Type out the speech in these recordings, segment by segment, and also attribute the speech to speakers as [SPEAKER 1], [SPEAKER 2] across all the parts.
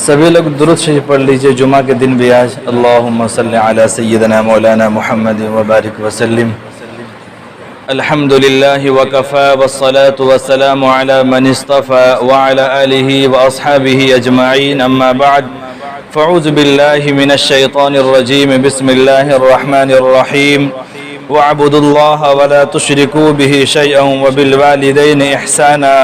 [SPEAKER 1] سبھی لوگ درود شریف پڑھ لیجئے، جمعہ کے دن بھی آج اللہم صلی علی سیدنا مولانا محمد وبارک وسلم۔ الحمدللہ وکفا والصلاة والسلام علی من اصطفى وعلى آلہ واصحابہ اجمعین، اما بعد فاعوذ باللہ من الشیطان الرجیم، بسم اللہ الرحمن الرحیم۔ وَاعْبُدُوا اللَّهَ وَلَا تُشْرِكُوا بِهِ شَيْئًا وَبِالْوَالِدَيْنِ إِحْسَانًا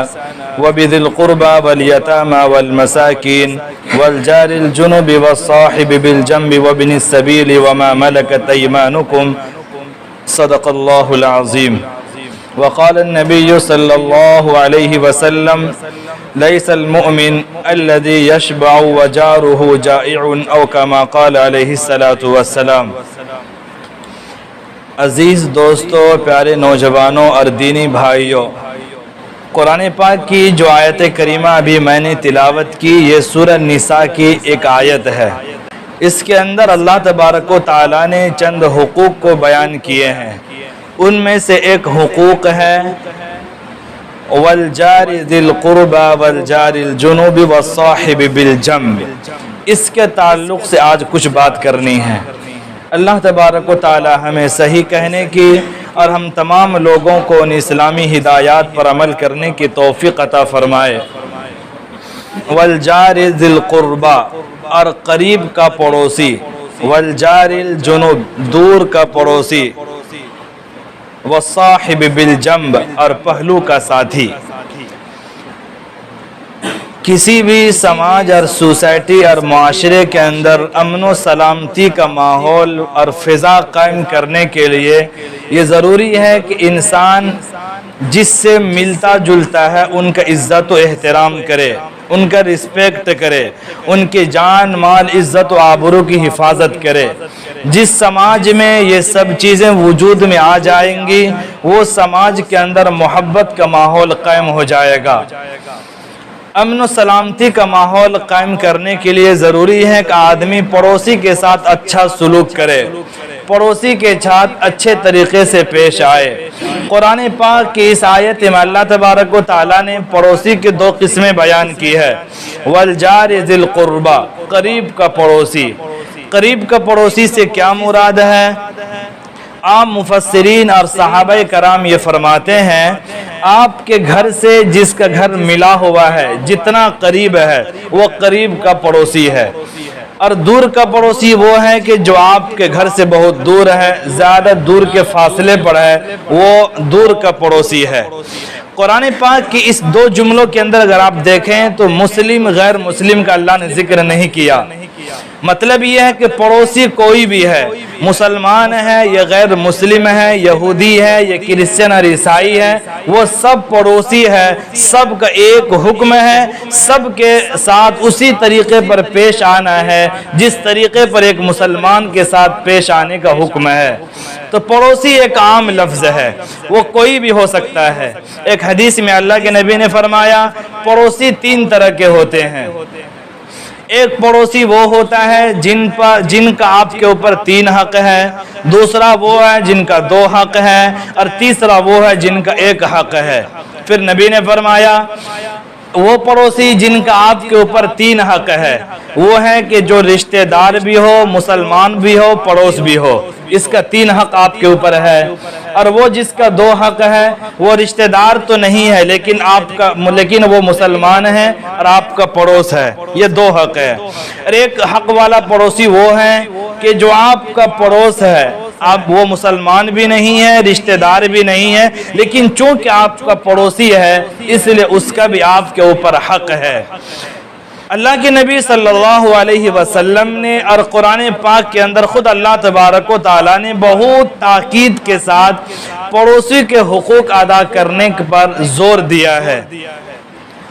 [SPEAKER 1] وَبِذِي الْقُرْبَى وَالْيَتَامَى وَالْمَسَاكِينِ وَالْجَارِ الْجُنُبِ وَالصَّاحِبِ بِالْجَنبِ وَابْنِ السَّبِيلِ وَمَا مَلَكَتْ أَيْمَانُكُمْ صدق الله العظيم۔ وقال النبي صلى الله عليه وسلم ليس المؤمن الذي يشبع وجاره جائع أو كما قال عليه الصلاة والسلام۔ عزیز دوستو، پیارے نوجوانوں اور دینی بھائیوں، قرآن پاک کی جو آیت کریمہ ابھی میں نے تلاوت کی، یہ سورہ نساء کی ایک آیت ہے۔ اس کے اندر اللہ تبارک و تعالیٰ نے چند حقوق کو بیان کیے ہیں۔ ان میں سے ایک حقوق ہے وَالْجَارِ ذِي الْقُرْبَى وَالْجَارِ الْجُنُوبِ وَالصَّاحِبِ بِالْجَنبِ۔ اس کے تعلق سے آج کچھ بات کرنی ہے۔ اللہ تبارک و تعالی ہمیں صحیح کہنے کی اور ہم تمام لوگوں کو ان اسلامی ہدایات پر عمل کرنے کی توفیق عطا فرمائے۔ والجار ذی القربہ، اور قریب کا پڑوسی، والجار الجنوب، دور کا پڑوسی، والصاحب بالجنب، اور پہلو کا ساتھی۔ کسی بھی سماج اور سوسائٹی اور معاشرے کے اندر امن و سلامتی کا ماحول اور فضا قائم کرنے کے لیے یہ ضروری ہے کہ انسان جس سے ملتا جلتا ہے ان کا عزت و احترام کرے، ان کا رسپیکٹ کرے، ان کی جان مال عزت و آبرو کی حفاظت کرے۔ جس سماج میں یہ سب چیزیں وجود میں آ جائیں گی، وہ سماج کے اندر محبت کا ماحول قائم ہو جائے گا۔ امن و سلامتی کا ماحول قائم کرنے کے لیے ضروری ہے کہ آدمی پڑوسی کے ساتھ اچھا سلوک کرے، پڑوسی کے ساتھ اچھے طریقے سے پیش آئے۔ قرآن پاک کی اس آیت میں اللہ تبارک و تعالیٰ نے پڑوسی کی دو قسمیں بیان کی ہے۔ والجار ذی القربہ، قریب کا پڑوسی۔ قریب کا پڑوسی سے کیا مراد ہے؟ عام مفسرین اور صحابہ کرام یہ فرماتے ہیں، آپ کے گھر سے جس کا گھر ملا ہوا ہے، جتنا قریب ہے وہ قریب کا پڑوسی ہے، اور دور کا پڑوسی وہ ہے کہ جو آپ کے گھر سے بہت دور ہے، زیادہ دور کے فاصلے پر ہے، وہ دور کا پڑوسی ہے۔ قرآن پاک کی اس دو جملوں کے اندر اگر آپ دیکھیں تو مسلم غیر مسلم کا اللہ نے ذکر نہیں کیا۔ مطلب یہ ہے کہ پڑوسی کوئی بھی ہے، مسلمان ہے یا غیر مسلم ہے، یہودی ہے یا کرسچن اور عیسائی ہے، وہ سب پڑوسی ہے، سب کا ایک حکم ہے، سب کے ساتھ اسی طریقے پر پیش آنا ہے جس طریقے پر ایک مسلمان کے ساتھ پیش آنے کا حکم ہے۔ تو پڑوسی ایک عام لفظ ہے، وہ کوئی بھی ہو سکتا ہے۔ ایک حدیث میں اللہ کے نبی نے فرمایا پڑوسی تین طرح کے ہوتے ہیں۔ ایک پڑوسی وہ ہوتا ہے جن کا آپ کے اوپر 3 حق ہے، دوسرا وہ ہے جن کا 2 حق ہے، اور تیسرا وہ ہے جن کا 1 حق ہے۔ پھر نبی نے فرمایا وہ پڑوسی جن کا آپ کے اوپر 3 حق ہے وہ ہے کہ جو رشتہ دار بھی ہو، مسلمان بھی ہو، پڑوس بھی ہو، اس کا 3 حق آپ کے اوپر ہے۔ اور وہ جس کا 2 حق ہے وہ رشتہ دار تو نہیں ہے لیکن وہ مسلمان ہے اور آپ کا پڑوس ہے، یہ 2 حق ہے۔ اور ایک حق والا پڑوسی وہ ہے کہ جو آپ کا پڑوس ہے، آپ وہ مسلمان بھی نہیں ہے، رشتہ دار بھی نہیں ہے، لیکن چونکہ آپ کا پڑوسی ہے اس لیے اس کا بھی آپ کے اوپر حق ہے۔ اللہ کے نبی صلی اللہ علیہ وسلم نے اور قرآن پاک کے اندر خود اللہ تبارک و تعالیٰ نے بہت تاکید کے ساتھ پڑوسی کے حقوق ادا کرنے پر زور دیا ہے۔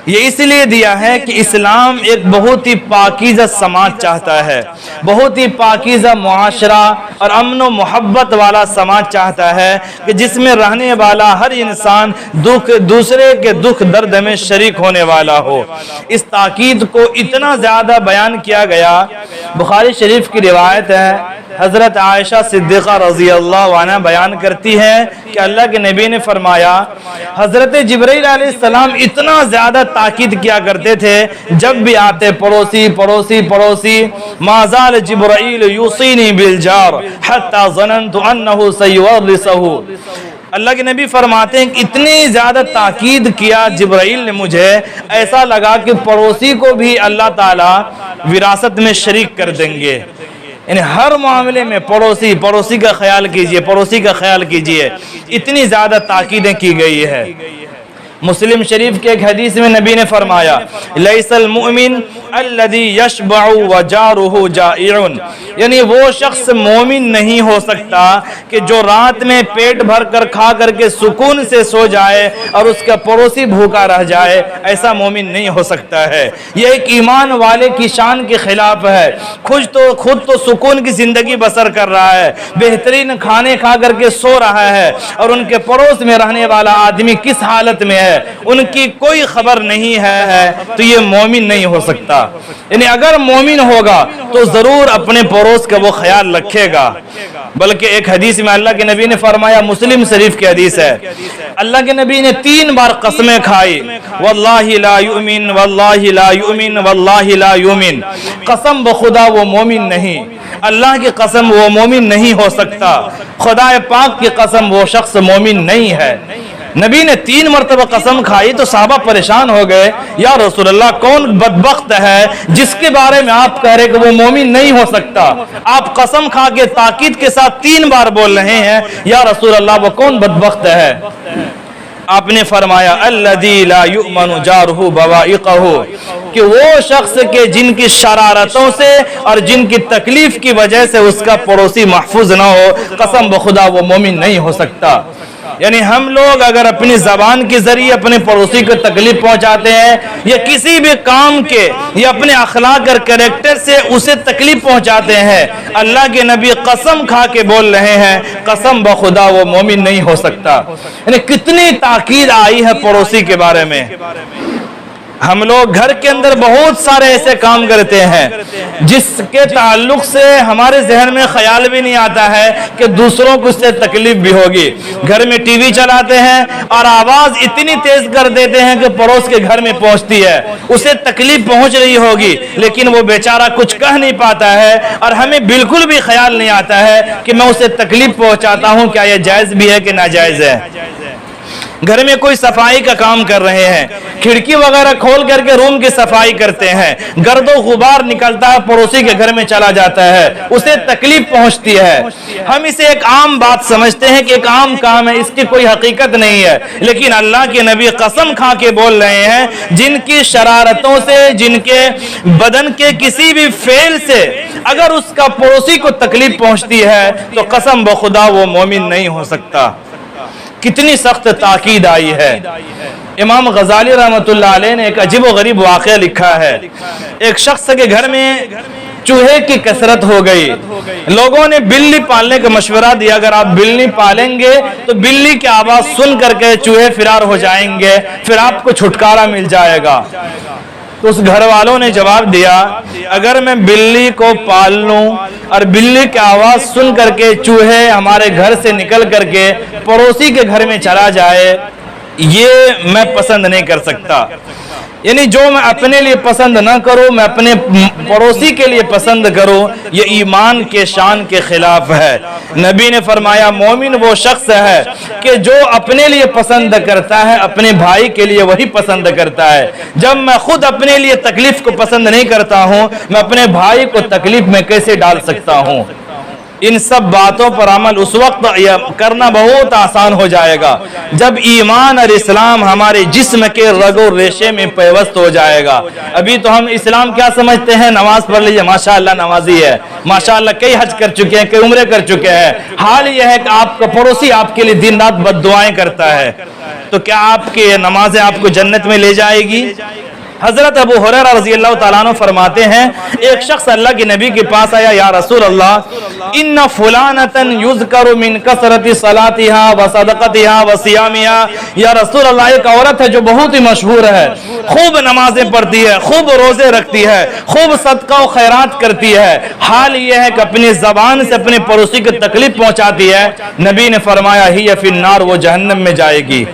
[SPEAKER 1] یہ اس لیے دیا ہے کہ اسلام ایک بہت ہی پاکیزہ سماج چاہتا ہے، بہت ہی پاکیزہ معاشرہ اور امن و محبت والا سماج چاہتا ہے کہ جس میں رہنے والا ہر انسان دوسرے کے دکھ درد میں شریک ہونے والا ہو۔ اس تاکید کو اتنا زیادہ بیان کیا گیا، بخاری شریف کی روایت ہے حضرت عائشہ صدیقہ رضی اللہ عنہ بیان کرتی ہیں کہ اللہ کے نبی نے فرمایا حضرت جبرائیل علیہ السلام اتنا زیادہ تاکید کیا کرتے تھے، جب بھی آتے پڑوسی پڑوسی پڑوسی، ما زال جبرائیل یوصینی بالجار حتی ظننت انہ سیورثہ۔ اللہ کے نبی فرماتے ہیں کہ اتنی زیادہ تاکید کیا جبرائیل نے مجھے، ایسا لگا کہ پڑوسی کو بھی اللہ تعالیٰ وراثت میں شریک کر دیں گے۔ یعنی ہر معاملے میں پڑوسی کا خیال کیجئے، پڑوسی کا خیال کیجئے، اتنی زیادہ تاکیدیں کی گئی ہے۔ مسلم شریف کے ایک حدیث میں نبی نے فرمایا لیس المؤمن الذي يشبع وجاره جائع، یعنی وہ شخص مومن نہیں ہو سکتا کہ جو رات میں پیٹ بھر کر کھا کر کے سکون سے سو جائے اور اس کا پڑوسی بھوکا رہ جائے، ایسا مومن نہیں ہو سکتا ہے۔ یہ ایک ایمان والے کی شان کے خلاف ہے۔ خود تو سکون کی زندگی بسر کر رہا ہے، بہترین کھانے کھا کر کے سو رہا ہے، اور ان کے پڑوس میں رہنے والا آدمی کس حالت میں ہے ان کی کوئی خبر نہیں ہے، تو یہ مومن نہیں ہو سکتا۔ یعنی اگر مومن ہوگا تو ضرور اپنے پڑوس کا وہ خیال رکھے گا۔ بلکہ ایک حدیث میں اللہ کے نبی نے فرمایا، مسلم شریف کی حدیث ہے، اللہ کے نبی نے 3 بار قسمیں کھائی، واللہ لا یؤمن واللہ لا یؤمن واللہ لا یؤمن، قسم بخدا وہ مومن نہیں، اللہ کی قسم وہ مومن نہیں ہو سکتا، خدا پاک کی قسم وہ شخص مومن نہیں ہے۔ نبی نے 3 مرتبہ قسم کھائی تو صحابہ پریشان ہو گئے، یا رسول اللہ کون بدبخت ہے جس کے بارے میں آپ کہہ رہے کہ وہ مومن نہیں ہو سکتا؟ آپ قسم کھا کے تاکید کے ساتھ 3 بار بول رہے ہیں، یا رسول اللہ وہ کون بدبخت ہے؟ آپ نے فرمایا الذی لا یؤمن جارہ بوائقہ، کہ وہ شخص کے جن کی شرارتوں سے اور جن کی تکلیف کی وجہ سے اس کا پڑوسی محفوظ نہ ہو، قسم بخدا وہ مومن نہیں ہو سکتا۔ یعنی ہم لوگ اگر اپنی زبان کے ذریعے اپنے پڑوسی کو تکلیف پہنچاتے ہیں، یا کسی بھی کام کے یا اپنے اخلاق اور کریکٹر سے اسے تکلیف پہنچاتے ہیں، اللہ کے نبی قسم کھا کے بول رہے ہیں قسم بخدا وہ مومن نہیں ہو سکتا۔ یعنی کتنی تاکید آئی ہے پڑوسی کے بارے میں۔ ہم لوگ گھر کے اندر بہت سارے ایسے کام کرتے ہیں جس کے تعلق سے ہمارے ذہن میں خیال بھی نہیں آتا ہے کہ دوسروں کو اس سے تکلیف بھی ہوگی۔ گھر میں ٹی وی چلاتے ہیں اور آواز اتنی تیز کر دیتے ہیں کہ پڑوس کے گھر میں پہنچتی ہے، اسے تکلیف پہنچ رہی ہوگی لیکن وہ بیچارہ کچھ کہہ نہیں پاتا ہے، اور ہمیں بالکل بھی خیال نہیں آتا ہے کہ میں اسے تکلیف پہنچاتا ہوں، کیا یہ جائز بھی ہے کہ ناجائز ہے۔ گھر میں کوئی صفائی کا کام کر رہے ہیں، کھڑکی وغیرہ کھول کر کے روم کی صفائی کرتے ہیں، گرد و غبار نکلتا ہے، پڑوسی کے گھر میں چلا جاتا ہے، اسے تکلیف پہنچتی ہے۔ ہم اسے ایک عام بات سمجھتے ہیں کہ ایک عام کام ہے، اس کی کوئی حقیقت نہیں ہے، لیکن اللہ کے نبی قسم کھا کے بول رہے ہیں جن کی شرارتوں سے، جن کے بدن کے کسی بھی فعل سے اگر اس کا پڑوسی کو تکلیف پہنچتی ہے تو قسم بخدا وہ مومن نہیں ہو سکتا۔ کتنی سخت تاکید آئی ہے۔ امام غزالی رحمۃ اللہ علیہ نے ایک عجیب و غریب واقعہ لکھا ہے۔ ایک شخص کے گھر میں چوہے کی کثرت ہو گئی، لوگوں نے بلی پالنے کا مشورہ دیا، اگر آپ بلی پالیں گے تو بلی کی آواز سن کر کے چوہے فرار ہو جائیں گے، پھر آپ کو چھٹکارا مل جائے گا۔ تو اس گھر والوں نے جواب دیا اگر میں بلی کو پال لوں اور بلی کی آواز سن کر کے چوہے ہمارے گھر سے نکل کر کے پڑوسی کے گھر میں چلا جائے، یہ میں پسند نہیں کر سکتا۔ یعنی جو میں اپنے لیے پسند نہ کروں میں اپنے پڑوسی کے لیے پسند کروں، یہ ایمان کے شان کے خلاف ہے۔ نبی نے فرمایا مومن وہ شخص ہے کہ جو اپنے لیے پسند کرتا ہے اپنے بھائی کے لیے وہی پسند کرتا ہے۔ جب میں خود اپنے لیے تکلیف کو پسند نہیں کرتا ہوں، میں اپنے بھائی کو تکلیف میں کیسے ڈال سکتا ہوں؟ ان سب باتوں پر عمل اس وقت کرنا بہت آسان ہو جائے گا جب ایمان اور اسلام ہمارے جسم کے رگ و ریشے میں پیوست ہو جائے گا۔ ابھی تو ہم اسلام کیا سمجھتے ہیں؟ نماز پڑھ لیجیے، ماشاءاللہ نمازی ہے، ماشاءاللہ کئی حج کر چکے ہیں، کئی عمرے کر چکے ہیں۔ حال یہ ہے کہ آپ کا پڑوسی آپ کے لیے دن رات بد دعائیں کرتا ہے، تو کیا آپ کی نمازیں آپ کو جنت میں لے جائے گی؟ حضرت ابو ہریرہ رضی اللہ تعالیٰ عنہ فرماتے ہیں ایک شخص اللہ کے نبی کے پاس آیا، یا رسول اللہ ان فلانتن یذکر من کثرت صلاتها و صدقتها و صیامها، یا رسول اللہ ایک عورت ہے جو بہت ہی مشہور ہے، خوب نمازیں پڑھتی ہے، خوب روزے رکھتی ہے، خوب صدقہ و خیرات کرتی ہے، حال یہ ہے کہ اپنی زبان سے اپنے پڑوسی کو تکلیف پہنچاتی ہے۔ نبی نے فرمایا ہی فی النار، وہ جہنم میں جائے گی۔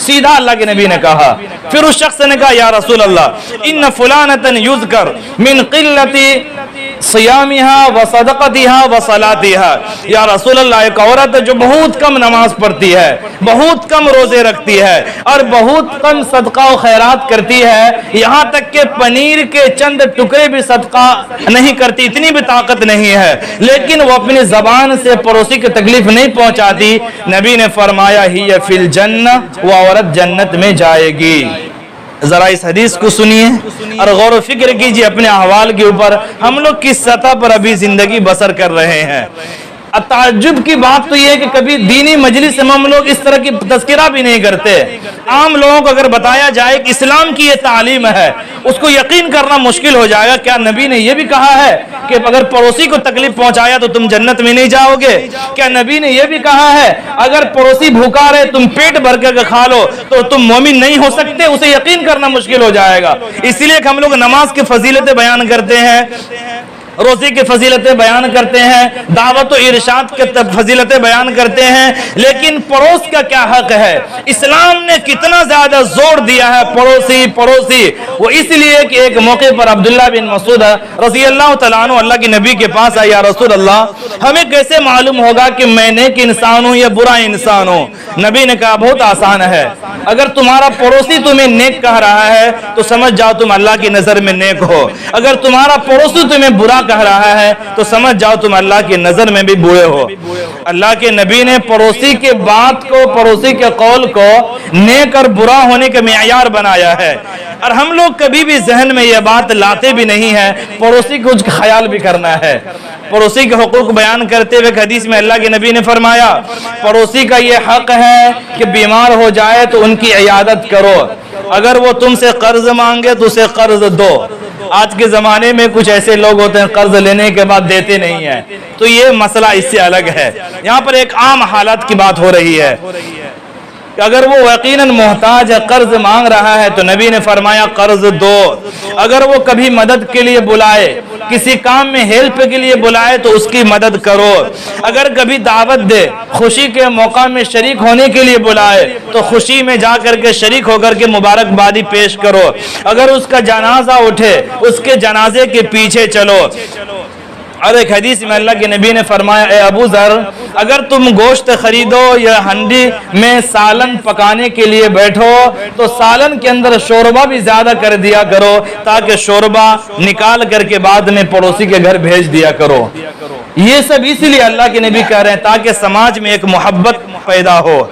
[SPEAKER 1] سیدھا اللہ کے نبی نے کہا۔ پھر اس شخص نے کہا یا رسول اللہ ان فلانتن یذکر من قلت صیامها و صدقتها و صلاتها، یا رسول اللہ ایک عورت جو بہت کم نماز پڑھتی ہے، بہت کم روزے رکھتی ہے اور بہت کم صدقہ و خیرات کرتی ہے، یہاں تک کہ پنیر کے چند ٹکڑے بھی صدقہ نہیں کرتی، اتنی بھی طاقت نہیں ہے، لیکن وہ اپنی زبان سے پڑوسی کی تکلیف نہیں پہنچاتی۔ نبی نے فرمایا ہی فی الجنہ، وہ عورت جنت میں جائے گی۔ ذرا اس حدیث کو سنیے اور غور و فکر کیجئے اپنے احوال کے اوپر، ہم لوگ کس سطح پر ابھی زندگی بسر کر رہے ہیں۔ تعجب کی بات تو یہ ہے کہ کبھی دینی مجلس میں ہم لوگ اس طرح کی تذکرہ بھی نہیں کرتے۔ عام لوگوں کو اگر بتایا جائے کہ اسلام کی یہ تعلیم ہے، اس کو یقین کرنا مشکل ہو جائے گا۔ کیا نبی نے یہ بھی کہا ہے کہ اگر پڑوسی کو تکلیف پہنچایا تو تم جنت میں نہیں جاؤ گے؟ کیا نبی نے یہ بھی کہا ہے اگر پڑوسی بھوکا رہے تم پیٹ بھر کے کھا لو تو تم مومن نہیں ہو سکتے؟ اسے یقین کرنا مشکل ہو جائے گا۔ اس لیے کہ ہم لوگ نماز کی فضیلتیں بیان کرتے ہیں، روزے کی فضیلتیں بیان کرتے ہیں، دعوت و ارشاد کی فضیلتیں بیان کرتے ہیں، لیکن پڑوس کا کیا حق ہے؟ اسلام نے کتنا زیادہ زور دیا ہے پڑوسی پڑوسی۔ وہ اس لیے کہ ایک موقع پر عبداللہ بن مسعود رضی اللہ تعالیٰ عنہ اللہ کے نبی کے پاس آیا، یا رسول اللہ ہمیں کیسے معلوم ہوگا کہ میں نیک انسان ہوں یا برا انسان ہوں؟ نبی نے کہا بہت آسان ہے، اگر تمہارا پڑوسی تمہیں نیک کہہ رہا ہے تو سمجھ جاؤ تم اللہ کی نظر میں نیک ہو، اگر تمہارا پڑوسی تمہیں برا کہہ رہا ہے تو سمجھ جاؤ تم اللہ کی نظر میں بھی برے ہو۔ اللہ کے نبی نے پڑوسی کے بات کو، پڑوسی کے قول کو نیک اور برا ہونے کا معیار بنایا ہے، اور ہم لوگ کبھی بھی ذہن میں یہ بات لاتے بھی نہیں ہے پڑوسی کو کچھ خیال بھی کرنا ہے۔ پڑوسی کے حقوق بیان کرتے ہوئے حدیث میں اللہ کے نبی نے فرمایا پڑوسی کا یہ حق ہے کہ بیمار ہو جائے تو ان کی عیادت کرو، اگر وہ تم سے قرض مانگے تو اسے قرض دو۔ آج کے زمانے میں کچھ ایسے لوگ ہوتے ہیں قرض لینے کے بعد دیتے نہیں ہیں، تو یہ مسئلہ اس سے الگ ہے۔ یہاں پر ایک عام حالت کی بات ہو رہی ہے کہ اگر وہ یقیناً محتاج ہے، قرض مانگ رہا ہے تو نبی نے فرمایا قرض دو۔ اگر وہ کبھی مدد کے لیے بلائے، کسی کام میں ہیلپ کے لیے بلائے تو اس کی مدد کرو۔ اگر کبھی دعوت دے، خوشی کے موقع میں شریک ہونے کے لیے بلائے تو خوشی میں جا کر کے شریک ہو کر کے مبارکبادی پیش کرو۔ اگر اس کا جنازہ اٹھے، اس کے جنازے کے پیچھے چلو۔ اور ایک حدیث میں اللہ کے نبی نے فرمایا اے ابو ذر اگر تم گوشت خریدو یا ہنڈی میں سالن پکانے کے لیے بیٹھو تو سالن کے اندر شوربہ بھی زیادہ کر دیا کرو، تاکہ شوربہ نکال کر کے بعد میں پڑوسی کے گھر بھیج دیا کرو۔ یہ سب اس لیے اللہ کے نبی کہہ رہے ہیں تاکہ سماج میں ایک محبت پیدا ہو۔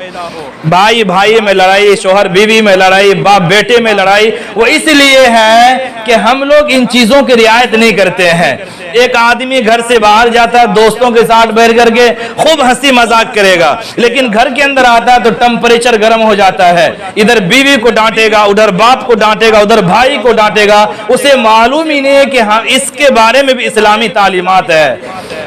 [SPEAKER 1] بھائی بھائی میں لڑائی، شوہر بیوی میں لڑائی، باپ بیٹے میں لڑائی، وہ اس لیے ہے کہ ہم لوگ ان چیزوں کی رعایت نہیں کرتے ہیں۔ ایک آدمی گھر سے باہر جاتا ہے، دوستوں کے ساتھ بیٹھ کر کے خوب ہنسی مذاق کرے گا، لیکن گھر کے اندر آتا ہے تو ٹمپریچر گرم ہو جاتا ہے، ادھر بیوی کو ڈانٹے گا، ادھر باپ کو ڈانٹے گا، ادھر بھائی کو ڈانٹے گا، اسے معلوم ہی نہیں ہے کہ ہاں اس کے بارے میں بھی اسلامی تعلیمات ہے۔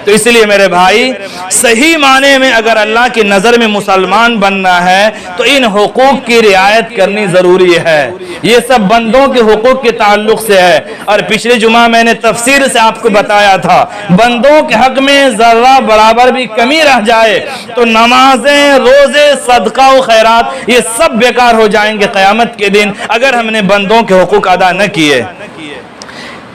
[SPEAKER 1] تو اس لیے میرے بھائی صحیح معنی میں اگر اللہ کی نظر میں مسلمان بننا ہے تو ان حقوق کی رعایت کرنی ضروری ہے۔ یہ سب بندوں کے حقوق کے تعلق سے ہے، اور پچھلے جمعہ میں نے تفسیر سے آپ کو بتایا تھا بندوں کے حق میں ذرہ برابر بھی کمی رہ جائے تو نمازیں، روزے، صدقہ و خیرات یہ سب بیکار ہو جائیں گے قیامت کے دن اگر ہم نے بندوں کے حقوق ادا نہ کیے۔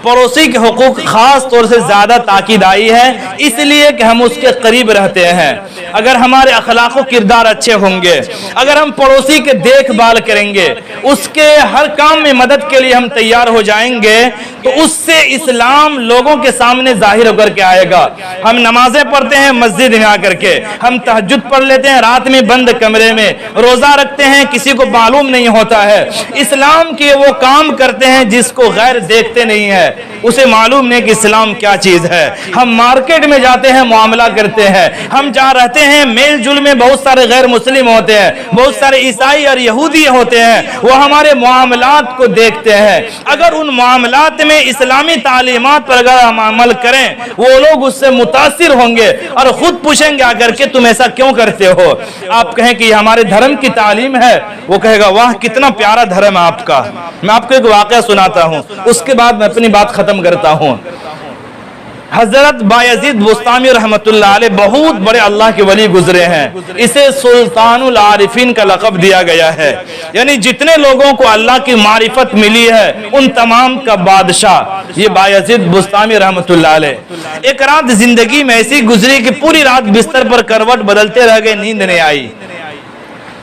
[SPEAKER 1] پڑوسی کے حقوق خاص طور سے زیادہ تاکید آئی ہے اس لیے کہ ہم اس کے قریب رہتے ہیں۔ اگر ہمارے اخلاق و کردار اچھے ہوں گے، اگر ہم پڑوسی کے دیکھ بھال کریں گے، اس کے ہر کام میں مدد کے لیے ہم تیار ہو جائیں گے تو اس سے اسلام لوگوں کے سامنے ظاہر ہو کر کے آئے گا۔ ہم نمازیں پڑھتے ہیں مسجد میں آ کر کے، ہم تہجد پڑھ لیتے ہیں رات میں بند کمرے میں، روزہ رکھتے ہیں کسی کو معلوم نہیں ہوتا ہے، اسلام کے وہ کام کرتے ہیں جس کو غیر دیکھتے نہیں ہے، اسے معلوم نہیں کہ اسلام کیا چیز ہے۔ ہم مارکیٹ میں جاتے ہیں، معاملہ کرتے ہیں، ہم جہاں رہتے ہیں میل جل میں بہت سارے غیر مسلم ہوتے ہیں، بہت سارے عیسائی اور یہودی ہوتے ہیں، وہ ہمارے معاملات کو دیکھتے ہیں۔ اگر ان معاملات میں اسلامی تعلیمات پر اگر ہم عمل کریں، وہ لوگ اس سے متاثر ہوں گے اور خود پوچھیں گے آ کر کے تم ایسا کیوں کرتے ہو؟ آپ کہیں کہ یہ ہمارے دھرم کی تعلیم ہے، وہ کہے گا واہ کتنا پیارا دھرم ہے آپ کا۔ میں آپ کو ایک واقعہ سناتا ہوں، اس کے بعد میں اپنی بات ختم کرتا ہوں۔ حضرت بایزید بسطامی رحمت اللہ علیہ بہت بڑے اللہ کے ولی گزرے ہیں، اسے سلطان العارفین کا لقب دیا گیا ہے، یعنی جتنے لوگوں کو اللہ کی معرفت ملی ہے ان تمام کا بادشاہ یہ بایزید بسطامی رحمت اللہ علیہ۔ ایک رات زندگی میں ایسی گزری کہ پوری رات بستر پر کروٹ بدلتے رہ گئے، نیند نہیں آئی۔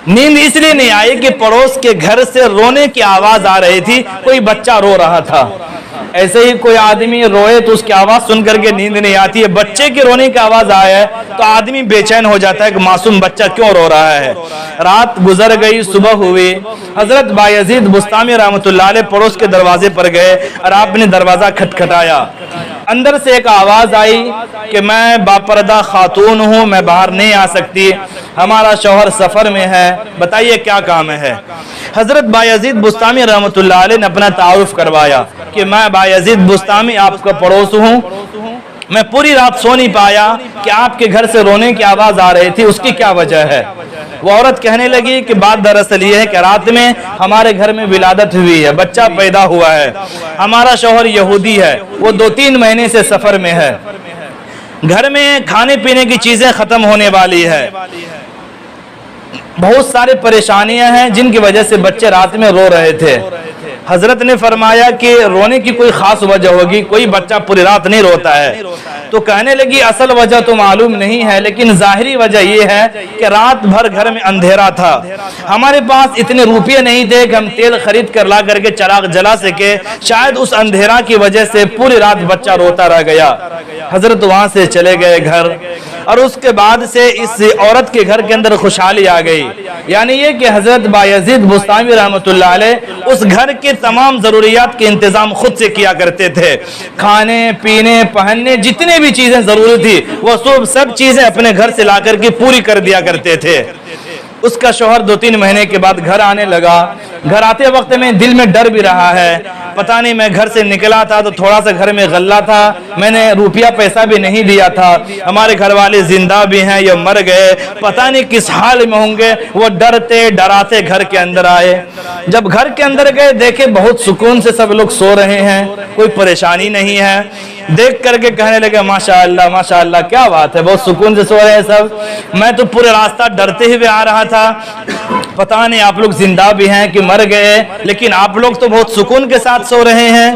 [SPEAKER 1] نیند اس لیے نہیں آئی کہ پڑوس کے گھر سے رونے کی آواز آ رہی تھی، کوئی بچہ رو رہا تھا۔ ایسے ہی کوئی آدمی روئے تو اس کی آواز سن کر کے نیند نہیں آتی ہے، بچے کی رونے کی آواز آئے تو آدمی بے چین ہو جاتا ہے کہ معصوم بچہ کیوں رو رہا ہے۔ رات گزر گئی، صبح ہوئی، حضرت بایزید بسطامی رحمت اللہ علیہ پڑوس کے دروازے پر گئے اور آپ نے دروازہ کھٹکھٹایا۔ اندر سے ایک آواز آئی کہ میں باپردہ خاتون ہوں، میں باہر نہیں آ سکتی، ہمارا شوہر سفر میں ہے، بتائیے کیا کام ہے؟ حضرت بایزید بسطامی رحمت اللہ علیہ نے اپنا تعارف کروایا کہ میں بایزید بسطامی آپ کا پڑوس ہوں، میں پوری رات سو نہیں پایا کہ آپ کے گھر سے رونے کی آواز آ رہی تھی، اس کی کیا وجہ ہے؟ وہ عورت کہنے لگی کہ بات دراصل یہ ہے کہ رات میں ہمارے گھر میں ولادت ہوئی ہے، بچہ پیدا ہوا ہے، ہمارا شوہر یہودی ہے، وہ 2-3 مہینے سے سفر میں ہے، گھر میں کھانے پینے کی چیزیں ختم ہونے والی ہے، بہت سارے پریشانیاں ہیں جن کی وجہ سے بچے رات میں رو رہے تھے۔ حضرت نے فرمایا کہ رونے کی کوئی خاص وجہ ہوگی، کوئی بچہ پوری رات نہیں روتا ہے۔ تو کہنے لگی اصل وجہ تو معلوم نہیں ہے، لیکن ظاہری وجہ یہ ہے کہ رات بھر گھر میں اندھیرا تھا، ہمارے پاس اتنے روپے نہیں تھے کہ ہم تیل خرید کر لا کر کے چراغ جلا سکے، شاید اس اندھیرا کی وجہ سے پوری رات بچہ روتا رہ گیا۔ حضرت وہاں سے چلے گئے گھر، اور اس کے بعد سے اس عورت کے گھر کے اندر خوشحالی آ گئی، یعنی یہ کہ حضرت بایزید بسطامی رحمت اللہ علیہ اس گھر کے تمام ضروریات کے انتظام خود سے کیا کرتے تھے، کھانے پینے پہننے جتنے بھی چیزیں ضروری تھی وہ سب چیزیں اپنے گھر سے لا کر کے پوری کر دیا کرتے تھے۔ اس کا شوہر 2-3 مہینے کے بعد گھر آنے لگا، گھر آتے وقت میں دل میں ڈر بھی رہا ہے، پتہ نہیں میں گھر سے نکلا تھا تو تھوڑا سا گھر میں غلہ تھا، میں نے روپیہ پیسہ بھی نہیں دیا تھا، ہمارے گھر والے زندہ بھی ہیں یا مر گئے، پتہ نہیں کس حال میں ہوں گے، وہ ڈرتے ڈراتے گھر کے اندر آئے۔ جب گھر کے اندر گئے دیکھے بہت سکون سے سب لوگ سو رہے ہیں، کوئی پریشانی نہیں ہے، دیکھ کر کے کہنے لگے ماشاءاللہ ماشاءاللہ کیا بات ہے، بہت سکون سے سو رہے ہیں سب، میں تو پورے راستہ ڈرتے ہوئے آ رہا تھا، پتہ نہیں آپ لوگ زندہ بھی ہیں کہ مر گئے، لیکن آپ لوگ تو بہت سکون کے ساتھ سو رہے ہیں۔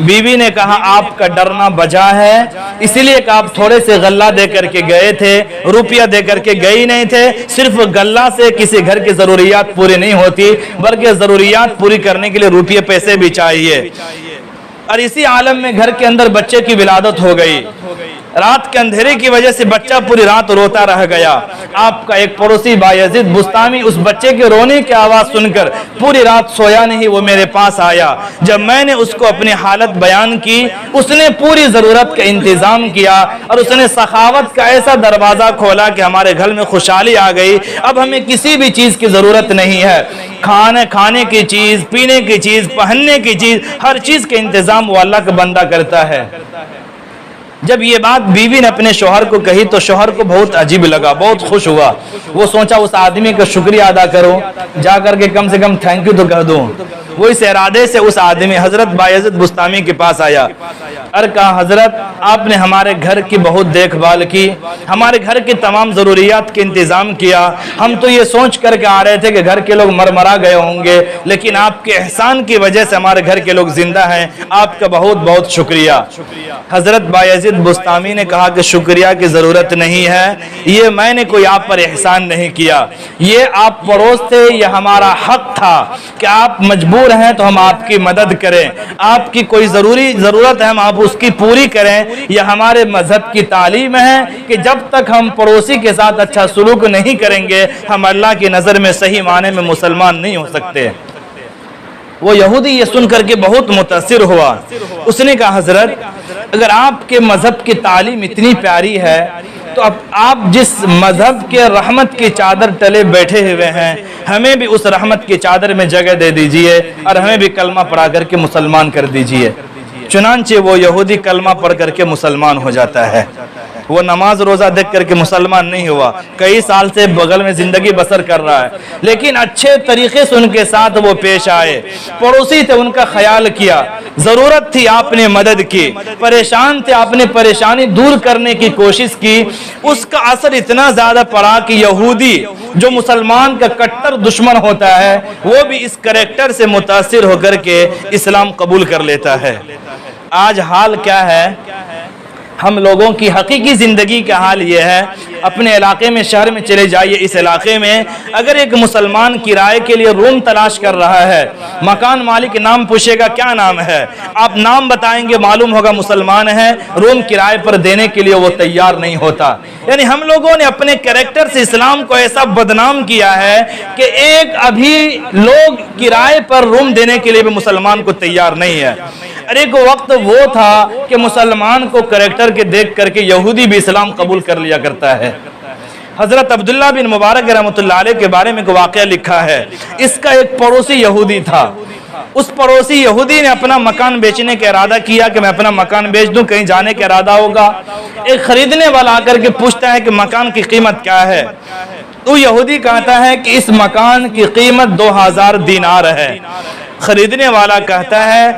[SPEAKER 1] بیوی نے کہا آپ کا ڈرنا بجا ہے، اسی لیے کہ آپ تھوڑے سے غلہ دے کر کے گئے تھے، روپیہ دے کر کے گئے ہی نہیں تھے، صرف غلہ سے کسی گھر کی ضروریات پوری نہیں ہوتی بلکہ ضروریات پوری کرنے کے لیے روپیے پیسے بھی چاہیے۔ اور اسی عالم میں گھر کے اندر بچے کی ولادت ہو گئی، رات کے اندھیرے کی وجہ سے بچہ پوری رات روتا رہ گیا۔ آپ کا ایک پڑوسی بایزید بسطامی اس بچے کے رونے کی آواز سن کر پوری رات سویا نہیں، وہ میرے پاس آیا، جب میں نے اس کو اپنی حالت بیان کی اس نے پوری ضرورت کا انتظام کیا اور اس نے سخاوت کا ایسا دروازہ کھولا کہ ہمارے گھر میں خوشحالی آ گئی، اب ہمیں کسی بھی چیز کی ضرورت نہیں ہے، کھانے کی چیز، پینے کی چیز، پہننے کی چیز، ہر چیز کے انتظام وہ اللہ کا بندہ کرتا ہے۔ جب یہ بات بیوی نے اپنے شوہر کو کہی تو شوہر کو بہت عجیب لگا، بہت خوش ہوا، وہ سوچا اس آدمی کا شکریہ ادا کروں، جا کر کے کم سے کم تھینک یو تو کہہ دوں۔ وہ اس ارادے سے اس آدمی حضرت بایزید بسطامی کے پاس آیا اور کہا حضرت آپ نے ہمارے گھر کی بہت دیکھ بھال کی، ہمارے گھر کی تمام ضروریات کے انتظام کیا، ہم تو یہ سوچ کر کے آ رہے تھے کہ گھر کے لوگ مرا گئے ہوں گے، لیکن آپ کے احسان کی وجہ سے ہمارے گھر کے لوگ زندہ ہیں، آپ کا بہت بہت شکریہ۔ حضرت بایزید بسطامی نے کہا کہ شکریہ کی ضرورت نہیں ہے، یہ میں نے کوئی آپ پر احسان نہیں کیا، یہ آپ پڑوس تھے، یہ ہمارا حق تھا کہ آپ مجبور ہیں تو ہم آپ کی مدد کریں، آپ کی کوئی ضرورت ہے ہم آپ اس کی پوری کریں، یہ ہمارے مذہب کی تعلیم ہے کہ جب تک ہم پڑوسی کے ساتھ اچھا سلوک نہیں کریں گے ہم اللہ کی نظر میں صحیح معنی میں مسلمان نہیں ہو سکتے۔ وہ یہودی یہ سن کر کے بہت متاثر ہوا. اس نے کہا حضرت اگر آپ کے مذہب کی تعلیم اتنی پیاری ہے تو اب آپ جس مذہب کے رحمت کی چادر تلے بیٹھے ہوئے ہیں ہمیں بھی اس رحمت کی چادر میں جگہ دے دیجئے اور ہمیں بھی کلمہ پڑھا کر کے مسلمان کر دیجئے. چنانچہ وہ یہودی کلمہ پڑھ کر کے مسلمان ہو جاتا ہے. وہ نماز روزہ دیکھ کر کے مسلمان نہیں ہوا, کئی سال سے بغل میں زندگی بسر کر رہا ہے, لیکن اچھے طریقے سے ان کے ساتھ وہ پیش آئے. پڑوسی تھے, ان کا خیال کیا, ضرورت تھی آپ نے مدد کی, پریشان تھے آپ نے پریشانی دور کرنے کی کوشش کی. اس کا اثر اتنا زیادہ پڑا کہ یہودی جو مسلمان کا کٹر دشمن ہوتا ہے وہ بھی اس کریکٹر سے متاثر ہو کر کے اسلام قبول کر لیتا ہے. آج حال کیا ہے, ہم لوگوں کی حقیقی زندگی کا حال یہ ہے, اپنے علاقے میں شہر میں چلے جائیے, اس علاقے میں اگر ایک مسلمان کرائے کے لیے روم تلاش کر رہا ہے, مکان مالک نام پوچھے گا کیا نام ہے, آپ نام بتائیں گے معلوم ہوگا مسلمان ہے, روم کرائے پر دینے کے لیے وہ تیار نہیں ہوتا. یعنی ہم لوگوں نے اپنے کریکٹر سے اسلام کو ایسا بدنام کیا ہے کہ ایک ابھی لوگ کرائے پر روم دینے کے لیے بھی مسلمان کو تیار نہیں ہے. اور ایک وقت وہ تھا کہ مسلمان کو کریکٹر کے دیکھ کر کے یہودی بھی اسلام قبول کر لیا کرتا ہے. حضرت عبداللہ بن مبارک رحمۃ اللہ علیہ کے بارے میں ایک واقعہ لکھا ہے. اس کا ایک پڑوسی یہودی تھا. اس پڑوسی یہودی نے اپنا مکان بیچنے کا ارادہ کیا کہ میں اپنا مکان بیچ دوں, کہیں جانے کا ارادہ ہوگا. ایک خریدنے والا آ کر کے پوچھتا ہے کہ مکان کی قیمت کیا ہے. تو یہودی کہتا ہے کہ اس مکان کی قیمت 2000 دینار ہے. خریدنے والا کہتا ہے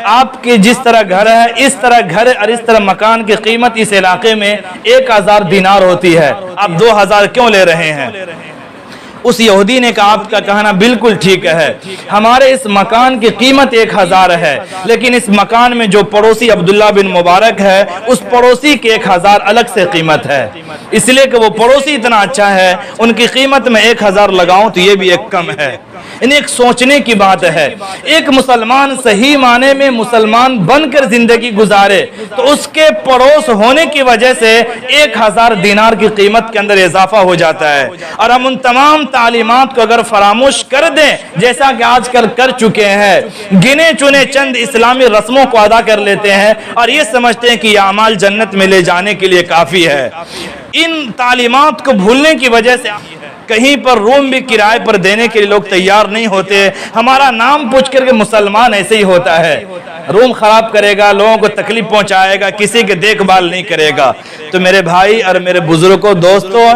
[SPEAKER 1] آپ کے جس طرح گھر ہے اس طرح گھر اور اس طرح مکان کی قیمت اس علاقے میں 1000 دینار ہوتی ہے, آپ 2000 کیوں لے رہے ہیں؟ اس یہودی نے کہا آپ کا کہنا بالکل ٹھیک ہے, ہمارے اس مکان کی قیمت 1000 ہے, لیکن اس مکان میں جو پڑوسی عبداللہ بن مبارک ہے اس پڑوسی کے 1000 الگ سے قیمت ہے, اس لیے کہ وہ پڑوسی اتنا اچھا ہے, ان کی قیمت میں 1000 لگاؤں تو یہ بھی ایک کم ہے. یعنی ایک سوچنے کی بات ہے, ایک مسلمان صحیح معنی میں مسلمان بن کر زندگی گزارے تو اس کے پڑوس ہونے کی وجہ سے 1000 دینار کی قیمت کے اندر اضافہ ہو جاتا ہے. اور ہم ان تمام تعلیمات کو اگر فراموش کر دیں جیسا کہ آج کل کر چکے ہیں, گنے چنے چند اسلامی رسموں کو ادا کر لیتے ہیں اور یہ سمجھتے ہیں کہ یہ اعمال جنت میں لے جانے کے لیے کافی ہے. ان تعلیمات کو بھولنے کی وجہ سے کہیں پر روم بھی کرائے پر دینے کے لیے لوگ تیار نہیں ہوتے. ہمارا نام پوچھ کر کے مسلمان ایسے ہی ہوتا ہے, روم خراب کرے گا, لوگوں کو تکلیف پہنچائے گا, کسی کے دیکھ بھال نہیں کرے گا. تو میرے بھائی اور میرے بزرگوں, دوستوں,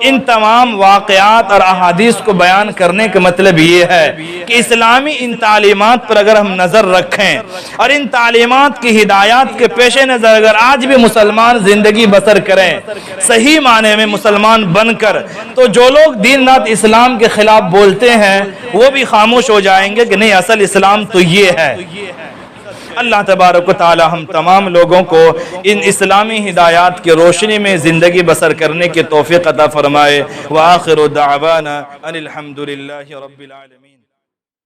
[SPEAKER 1] ان تمام واقعات اور احادیث کو بیان کرنے کا مطلب یہ ہے کہ اسلامی ان تعلیمات پر اگر ہم نظر رکھیں اور ان تعلیمات کی ہدایات کے پیش نظر اگر آج بھی مسلمان زندگی بسر کریں صحیح معنی میں مسلمان بن کر, تو جو لوگ دن رات اسلام کے خلاف بولتے ہیں وہ بھی خاموش ہو جائیں گے کہ نہیں, اصل اسلام تو یہ ہے. اللہ تبارک و تعالی ہم تمام لوگوں کو ان اسلامی ہدایات کی روشنی میں زندگی بسر کرنے کی توفیق عطا فرمائے. وآخر دعوانا ان الحمد للہ رب العالمین.